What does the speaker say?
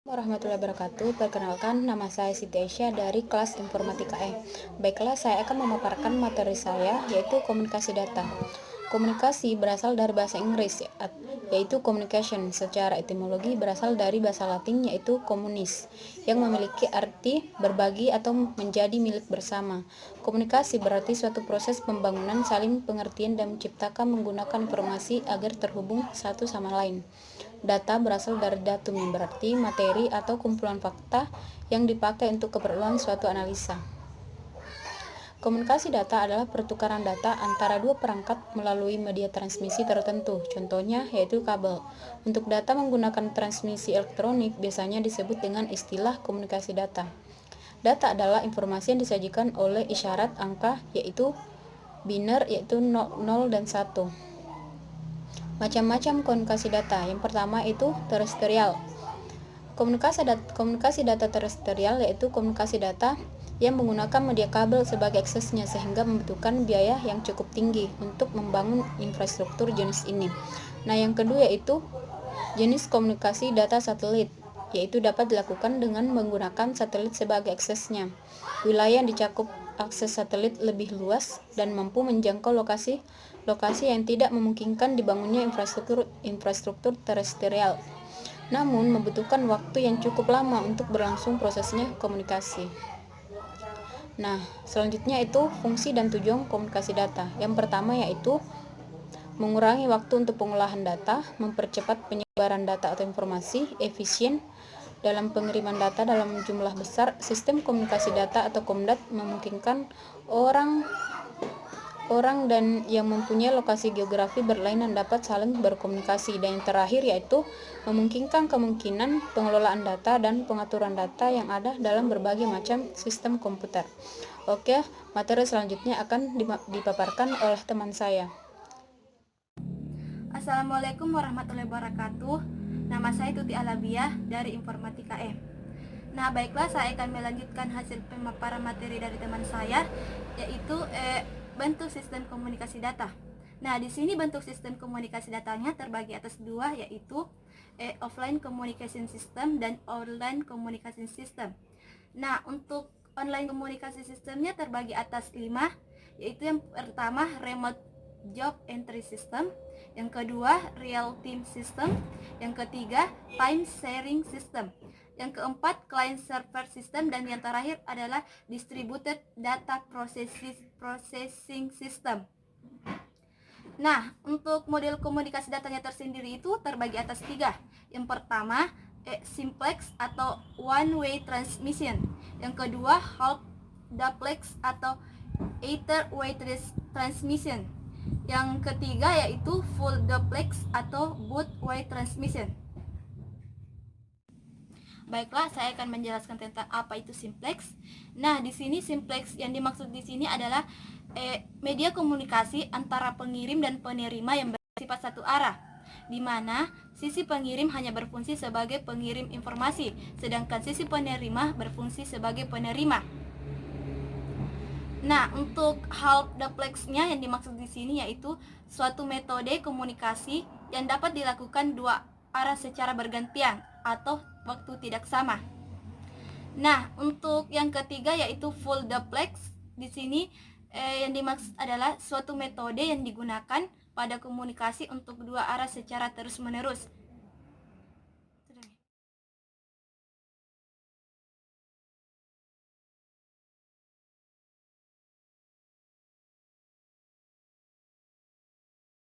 Warahmatullahi wabarakatuh. Perkenalkan, nama saya Siti Aisyah dari kelas Informatika E. Baiklah, saya akan memaparkan materi saya, yaitu komunikasi data. Komunikasi berasal dari bahasa Inggris, yaitu communication. Secara etimologi berasal dari bahasa Latin, yaitu communis, yang memiliki arti berbagi atau menjadi milik bersama. Komunikasi berarti suatu proses pembangunan saling pengertian dan menciptakan menggunakan informasi agar terhubung satu sama lain. Data berasal dari datum, yang berarti materi atau kumpulan fakta yang dipakai untuk keperluan suatu analisa. Komunikasi data adalah pertukaran data antara dua perangkat melalui media transmisi tertentu. Contohnya yaitu kabel. Untuk data menggunakan transmisi elektronik biasanya disebut dengan istilah komunikasi data. Data adalah informasi yang disajikan oleh isyarat angka, yaitu biner, yaitu 0 dan 1. Macam-macam komunikasi data. Yang pertama itu terestrial. Komunikasi data terestrial yaitu komunikasi data yang menggunakan media kabel sebagai aksesnya, sehingga membutuhkan biaya yang cukup tinggi untuk membangun infrastruktur jenis ini. Nah, yang kedua yaitu jenis komunikasi data satelit, yaitu dapat dilakukan dengan menggunakan satelit sebagai aksesnya. Wilayah yang dicakup akses satelit lebih luas dan mampu menjangkau lokasi yang tidak memungkinkan dibangunnya infrastruktur terestrial, namun membutuhkan waktu yang cukup lama untuk berlangsung prosesnya komunikasi. Nah, selanjutnya itu fungsi dan tujuan komunikasi data. Yang pertama yaitu mengurangi waktu untuk pengolahan data, mempercepat penyebaran data atau informasi, efisien dalam pengiriman data dalam jumlah besar. Sistem komunikasi data atau Komdat memungkinkan orang dan yang mempunyai lokasi geografi berlainan dapat saling berkomunikasi. Dan yang terakhir yaitu memungkinkan kemungkinan pengelolaan data dan pengaturan data yang ada dalam berbagai macam sistem komputer. Oke, materi selanjutnya akan dipaparkan oleh teman saya. Assalamualaikum warahmatullahi wabarakatuh. Nama saya Tuti Alabiah dari Informatika E. Nah, baiklah, saya akan melanjutkan hasil pemaparan materi dari teman saya, yaitu bentuk sistem komunikasi data. Nah, di sini bentuk sistem komunikasi datanya terbagi atas dua, yaitu offline communication system dan online communication system. Nah, untuk online communication systemnya terbagi atas 5, yaitu yang pertama remote job entry system, yang kedua real time system, yang ketiga time sharing system, yang keempat client server system, dan yang terakhir adalah distributed data processing system. Nah, untuk model komunikasi datanya tersendiri itu terbagi atas 3. Yang pertama simplex atau one way transmission, yang kedua half duplex atau either way transmission, yang ketiga yaitu full duplex atau both way transmission. Baiklah, saya akan menjelaskan tentang apa itu simplex. Nah, di sini simplex yang dimaksud di sini adalah media komunikasi antara pengirim dan penerima yang bersifat satu arah, di mana sisi pengirim hanya berfungsi sebagai pengirim informasi, sedangkan sisi penerima berfungsi sebagai penerima. Nah, untuk half duplexnya yang dimaksud di sini yaitu suatu metode komunikasi yang dapat dilakukan dua arah secara bergantian atau waktu tidak sama. Nah, untuk yang ketiga yaitu full duplex, di sini yang dimaksud adalah suatu metode yang digunakan pada komunikasi untuk dua arah secara terus-menerus,